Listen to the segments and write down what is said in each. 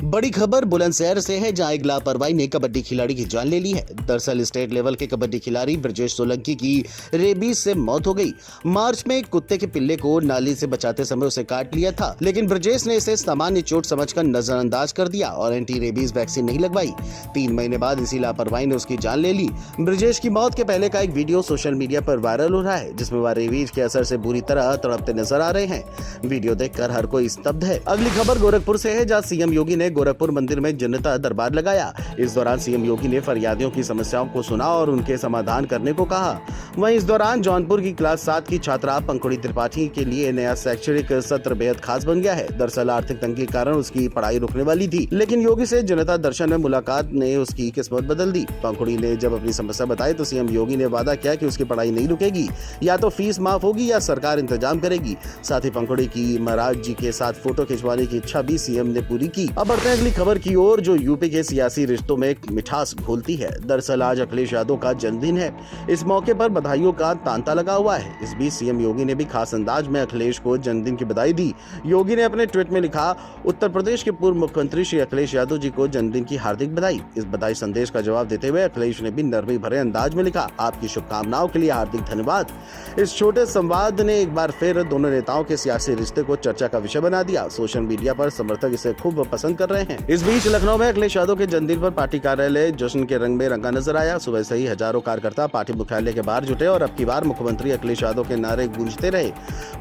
बड़ी खबर बुलंदशहर से है, जहां एक लापरवाही ने कबड्डी खिलाड़ी की जान ले ली है। दरअसल स्टेट लेवल के कबड्डी खिलाड़ी ब्रजेश सोलंकी की रेबीज से मौत हो गई। मार्च में एक कुत्ते के पिल्ले को नाली से बचाते समय उसे काट लिया था, लेकिन ब्रजेश ने इसे सामान्य चोट समझकर नजरअंदाज कर दिया और एंटी रेबीज वैक्सीन नहीं लगवाई। 3 महीने बाद इसी लापरवाही ने उसकी जान ले ली। ब्रजेश की मौत के पहले का एक वीडियो सोशल मीडिया पर वायरल हो रहा है, जिसमें वह रेबीज के असर से बुरी तरह तड़पते नजर आ रहे हैं। वीडियो देखकर हर कोई स्तब्ध है। अगली खबर गोरखपुर से है, जहाँ सीएम योगी ने गोरखपुर मंदिर में जनता दरबार लगाया। इस दौरान सीएम योगी ने फरियादियों की समस्याओं को सुना और उनके समाधान करने को कहा। वहीं इस दौरान जौनपुर की क्लास 7 की छात्रा पंखुड़ी त्रिपाठी के लिए नया शैक्षणिक सत्र बेहद खास बन गया है। दरअसल आर्थिक तंगी के कारण उसकी पढ़ाई रुकने वाली थी, लेकिन योगी से जनता दर्शन में मुलाकात ने उसकी किस्मत बदल दी। पंखुड़ी ने जब अपनी समस्या बताई तो सीएम योगी ने वादा किया कि उसकी पढ़ाई नहीं रुकेगी, या तो फीस माफ होगी या सरकार इंतजाम करेगी। साथ ही पंखुड़ी की महाराज जी के साथ फोटो खिंचवाने की इच्छा भी सीएम ने पूरी की। अब बढ़ते हैं अगली खबर की ओर, जो यूपी के सियासी रिश्तों में मिठास घोलती है। दरअसल आज अखिलेश यादव का जन्मदिन है। इस मौके पर बधाइयों का तांता लगा हुआ है। इस बीच सीएम योगी ने भी खास अंदाज में अखिलेश को जन्मदिन की बधाई दी। योगी ने अपने ट्वीट में लिखा, उत्तर प्रदेश के पूर्व मुख्यमंत्री श्री अखिलेश यादव जी को जन्मदिन की हार्दिक बधाई। इस बधाई संदेश का जवाब देते हुए अखिलेश ने भी नरमी भरे अंदाज में लिखा, आपकी शुभकामनाओं के लिए हार्दिक धन्यवाद। इस छोटे संवाद ने एक बार फिर दोनों नेताओं के सियासी रिश्ते को चर्चा का विषय बना दिया। सोशल मीडिया पर समर्थक इसे खूब पसंद कर रहे हैं। इस बीच लखनऊ में अखिलेश यादव के जन्मदिन पर पार्टी कार्यालय जश्न के रंग में रंगा नजर आया। सुबह से ही हजारों कार्यकर्ता पार्टी मुख्यालय के बाहर जुटे और अब की बार मुख्यमंत्री अखिलेश यादव के नारे गूंजते रहे।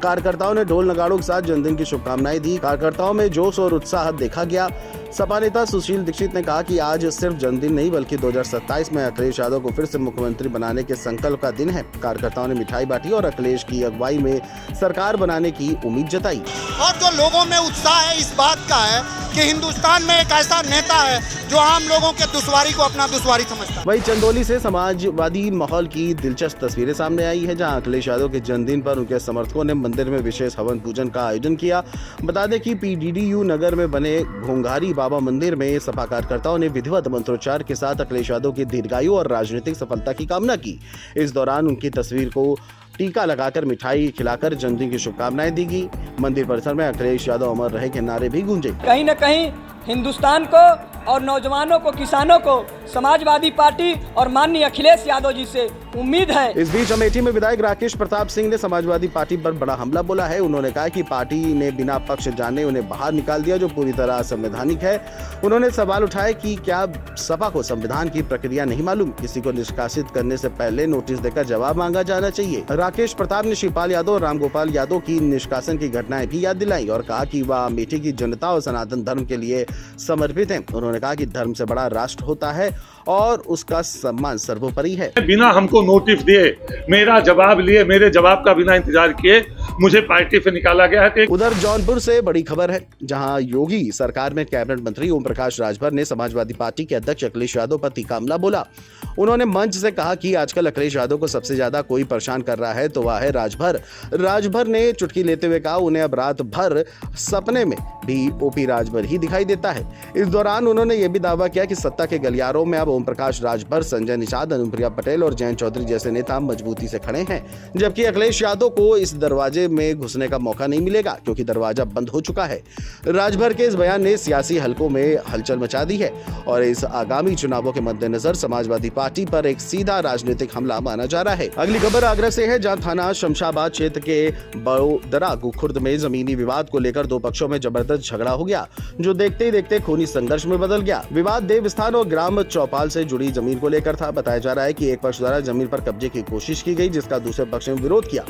कार्यकर्ताओं ने ढोल नगाड़ों के साथ जन्मदिन की शुभकामनाएं दी। कार्यकर्ताओं में जोश और उत्साह देखा गया। सपा नेता सुशील दीक्षित ने कहा कि आज सिर्फ जन्मदिन नहीं बल्कि 2027 में अखिलेश यादव को फिर से मुख्यमंत्री बनाने के संकल्प का दिन है। कार्यकर्ताओं ने मिठाई बांटी और अखिलेश की अगुवाई में सरकार बनाने की उम्मीद जताई। और जो लोगों में उत्साह है इस बात का है कि हिंदुस्तान में एक ऐसा नेता है जो आम लोगों के दुश्वारी को अपना दुश्वारी समझता है। वहीं चंदौली से समाजवादी माहौल की दिलचस्प तस्वीरें सामने आई है, जहां अखिलेश यादव के जन्मदिन पर उनके समर्थकों ने मंदिर में विशेष हवन पूजन का आयोजन किया। बता दें कि पीडीडीयू नगर में बने घोंघारी बाबा मंदिर में सपा कार्यकर्ताओं ने विधिवत मंत्रोच्चार के साथ अखिलेश यादव की दीर्घायु और राजनीतिक सफलता की कामना की। इस दौरान उनकी तस्वीर को टीका लगाकर मिठाई खिलाकर जन्मदिन की शुभकामनाएं दी गई। मंदिर परिसर में अखिलेश यादव अमर रहे के नारे भी गूंजे। कहीं न कहीं हिंदुस्तान को और नौजवानों को, किसानों को समाजवादी पार्टी और माननीय अखिलेश यादव जी से उम्मीद है। इस बीच अमेठी में विधायक राकेश प्रताप सिंह ने समाजवादी पार्टी पर बड़ा हमला बोला है। उन्होंने कहा कि पार्टी ने बिना पक्ष जाने उन्हें बाहर निकाल दिया, जो पूरी तरह असंवैधानिक है। उन्होंने सवाल उठाया कि क्या सपा को संविधान की प्रक्रिया नहीं मालूम? किसी को निष्कासित करने से पहले नोटिस देकर जवाब मांगा जाना चाहिए। राकेश प्रताप ने शिवपाल यादव और रामगोपाल यादव की निष्कासन की घटनाएं भी याद दिलाई और कहा कि वह अमेठी की जनता और सनातन धर्म के लिए समर्पित है। उन्होंने कहा कि धर्म से बड़ा राष्ट्र होता है और उसका सम्मान सर्वोपरि है। बिना हमको नोटिस दिए, मेरा जवाब लिए, मेरे जवाब का बिना इंतजार किए मुझे पार्टी से निकाला गया है। उधर जौनपुर से बड़ी खबर है, जहां योगी सरकार में कैबिनेट मंत्री ओम प्रकाश राजभर ने समाजवादी पार्टी के अध्यक्ष अखिलेश यादव पर तीखा हमला बोला। उन्होंने मंच से कहा कि आजकल अखिलेश यादव को सबसे ज्यादा कोई परेशान कर रहा है तो वह है राजभर। राजभर ने चुटकी लेते हुए कहा, उन्हें अब रात भर सपने में भी ओपी राजभर ही दिखाई देता है। इस दौरान उन्होंने यह भी दावा किया कि सत्ता के गलियारों में अब ओम प्रकाश राजभर, संजय निषाद, अनुप्रिया पटेल और जयंत चौधरी जैसे नेता मजबूती से खड़े हैं, जबकि अखिलेश यादव को इस दरवाजे में घुसने का मौका नहीं मिलेगा क्योंकि दरवाजा बंद हो चुका है। राजभर के इस बयान ने सियासी हलकों में हलचल मचा दी है और इस आगामी चुनावों के मद्देनजर समाजवादी पार्टी पर एक सीधा राजनीतिक हमला माना जा रहा है। अगली खबर आगरा से है, जहां थाना शमशाबाद क्षेत्र के बड़ोदरा खुर्द में जमीनी विवाद को लेकर दो पक्षों में जबरदस्त झगड़ा हो गया, जो देखते ही देखते खूनी संघर्ष में बदल गया। विवाद देवस्थान और ग्राम चौपाल से जुड़ी जमीन को लेकर था। बताया जा रहा है कि एक पक्ष द्वारा जमीन पर कब्जे की कोशिश की गई, जिसका दूसरे पक्ष ने विरोध किया।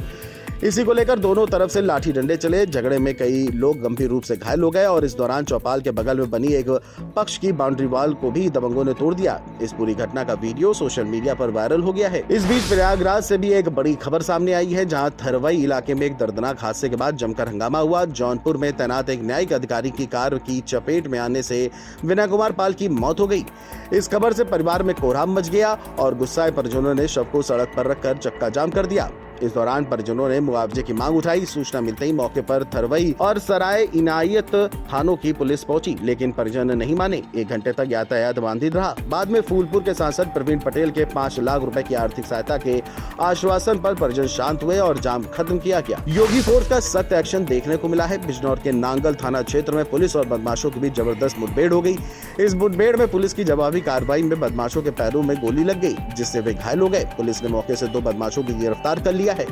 इसी को लेकर दोनों तरफ से लाठी डंडे चले। झगड़े में कई लोग गंभीर रूप से घायल हो गए और इस दौरान चौपाल के बगल में बनी एक पक्ष की बाउंड्री वॉल को भी दबंगों ने तोड़ दिया। इस पूरी घटना का वीडियो सोशल मीडिया पर वायरल हो गया है। इस बीच प्रयागराज से भी एक बड़ी खबर सामने आई है, जहां थरवई इलाके में एक दर्दनाक हादसे के बाद जमकर हंगामा हुआ। जौनपुर में तैनात एक न्यायिक अधिकारी की कार की चपेट में आने से विनय कुमार पाल की मौत हो गई। इस खबर से परिवार में कोहराम मच गया और गुस्साए परिजनों ने शव को सड़क पर रखकर चक्का जाम कर दिया। इस दौरान परिजनों ने मुआवजे की मांग उठाई। सूचना मिलते ही मौके पर थरवई और सराय इनायत थानों की पुलिस पहुंची, लेकिन परिजन नहीं माने। 1 घंटे तक यातायात बाधित रहा। बाद में फूलपुर के सांसद प्रवीण पटेल के 5 लाख रुपए की आर्थिक सहायता के आश्वासन पर परिजन शांत हुए और जाम खत्म किया गया। योगी फोर्स का सख्त एक्शन देखने को मिला है। बिजनौर के नांगल थाना क्षेत्र में पुलिस और बदमाशों के बीच जबरदस्त मुठभेड़ हो गई। इस मुठभेड़ में पुलिस की जवाबी कार्रवाई में बदमाशों के पैरों में गोली लग गई, जिससे वे घायल हो गए। पुलिस ने मौके से 2 बदमाशों को गिरफ्तार कर लिया है।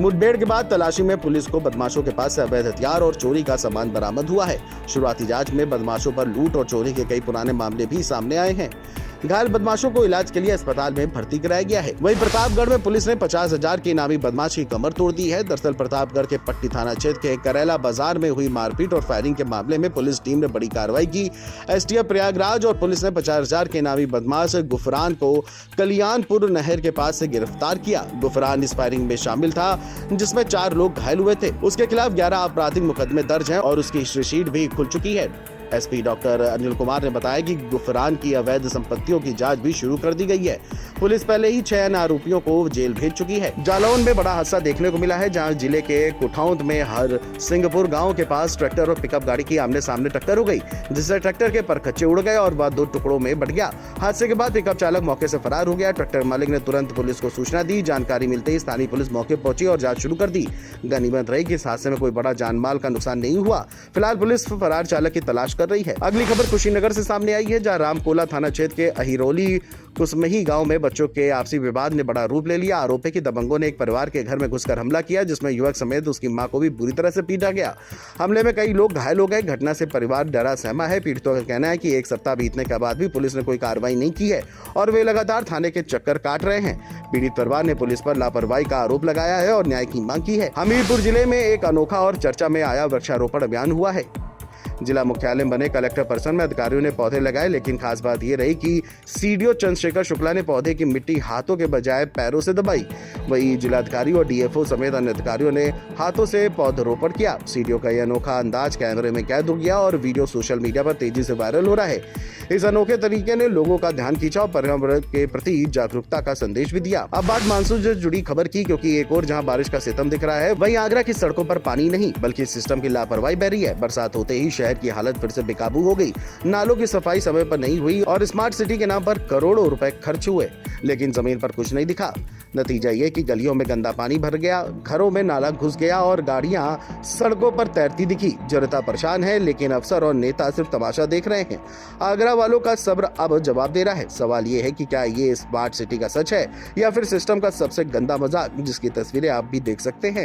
मुठभेड़ के बाद तलाशी में पुलिस को बदमाशों के पास से अवैध हथियार और चोरी का सामान बरामद हुआ है। शुरुआती जांच में बदमाशों पर लूट और चोरी के कई पुराने मामले भी सामने आए हैं। घायल बदमाशों को इलाज के लिए अस्पताल में भर्ती कराया गया है। वहीं प्रतापगढ़ में पुलिस ने 50,000 के इनामी बदमाश की कमर तोड़ दी है। दरअसल प्रतापगढ़ के पट्टी थाना क्षेत्र के करेला बाजार में हुई मारपीट और फायरिंग के मामले में पुलिस टीम ने बड़ी कार्रवाई की। एसटीएफ प्रयागराज और पुलिस ने 50,000 के इनामी बदमाश गुफरान को कल्याणपुर नहर के पास से गिरफ्तार किया। गुफरान इस फायरिंग में शामिल था, जिसमें 4 लोग घायल हुए थे। उसके खिलाफ 11 आपराधिक मुकदमे दर्ज हैं और उसकी हिस्ट्री शीट भी खुल चुकी है। एसपी डॉक्टर अनिल कुमार ने बताया कि गुफरान की अवैध संपत्तियों की जांच भी शुरू कर दी गई है। पुलिस पहले ही 6 अन्य आरोपियों को जेल भेज चुकी है। जालौन में बड़ा हादसा देखने को मिला है, जहां जिले के कुठौंद में हर सिंहपुर गांव के पास ट्रैक्टर और पिकअप गाड़ी की आमने सामने टक्कर हो गई, जिससे ट्रैक्टर के परखच्चे उड़ गए और वह 2 टुकड़ों में बट गया। हादसे के बाद पिकअप चालक मौके से फरार हो गया। ट्रैक्टर मालिक ने तुरंत पुलिस को सूचना दी। जानकारी मिलते ही स्थानीय पुलिस मौके पहुंची और जांच शुरू कर दी। गनीमत रही कि इस हादसे में कोई बड़ा जानमाल का नुकसान नहीं हुआ। फिलहाल पुलिस फरार चालक की तलाश कर रही है। अगली खबर कुशीनगर से सामने आई है, जहां रामकोला थाना क्षेत्र के अहिरोली कुसमही गांव में बच्चों के आपसी विवाद ने बड़ा रूप ले लिया। आरोपी के दबंगों ने एक परिवार के घर में घुसकर हमला किया, जिसमें युवक समेत उसकी मां को भी बुरी तरह से पीटा गया। हमले में कई लोग घायल हो गए। घटना से परिवार डरा सहमा है। पीड़ितों का कहना है कि 1 सप्ताह बीतने के बाद भी पुलिस ने कोई कार्रवाई नहीं की है और वे लगातार थाने के चक्कर काट रहे हैं। पीड़ित परिवार ने पुलिस पर लापरवाही का आरोप लगाया है और न्याय की मांग की है। हमीरपुर जिले में एक अनोखा और चर्चा में आया वृक्षारोपण अभियान हुआ है। जिला मुख्यालय बने कलेक्टर परिसर में अधिकारियों ने पौधे लगाए, लेकिन खास बात ये रही कि सीडीओ चंद्रशेखर शुक्ला ने पौधे की मिट्टी हाथों के बजाय पैरों से दबाई। वहीं जिलाधिकारी और डीएफओ समेत अन्य अधिकारियों ने हाथों से पौधरोपण किया। सीडीओ का यह अनोखा अंदाज कैमरे में कैद हो गया और वीडियो सोशल मीडिया पर तेजी से वायरल हो रहा है। इस अनोखे तरीके ने लोगों का ध्यान खींचा और पर्यावरण के प्रति जागरूकता का संदेश भी दिया। अब बात मानसून से जुड़ी खबर की, क्योंकि एक और जहां बारिश का सितम दिख रहा है, वहीं आगरा की सड़कों पर पानी नहीं बल्कि सिस्टम की लापरवाही बह रही है। बरसात होते ही शहर की हालत फिर से बेकाबू हो गई। नालों की सफाई समय पर नहीं हुई और स्मार्ट सिटी के नाम पर करोड़ों रुपए खर्च हुए, लेकिन जमीन पर कुछ नहीं दिखा। नतीजा ये कि गलियों में गंदा पानी भर गया, घरों में नाला घुस गया और गाड़ियां सड़कों पर तैरती दिखी। जनता परेशान है, लेकिन अफसर और नेता सिर्फ तमाशा देख रहे हैं। आगरा वालों का सब्र अब जवाब दे रहा है। सवाल ये है कि क्या ये स्मार्ट सिटी का सच है या फिर सिस्टम का सबसे गंदा मजाक, जिसकी तस्वीरें आप भी देख सकते हैं।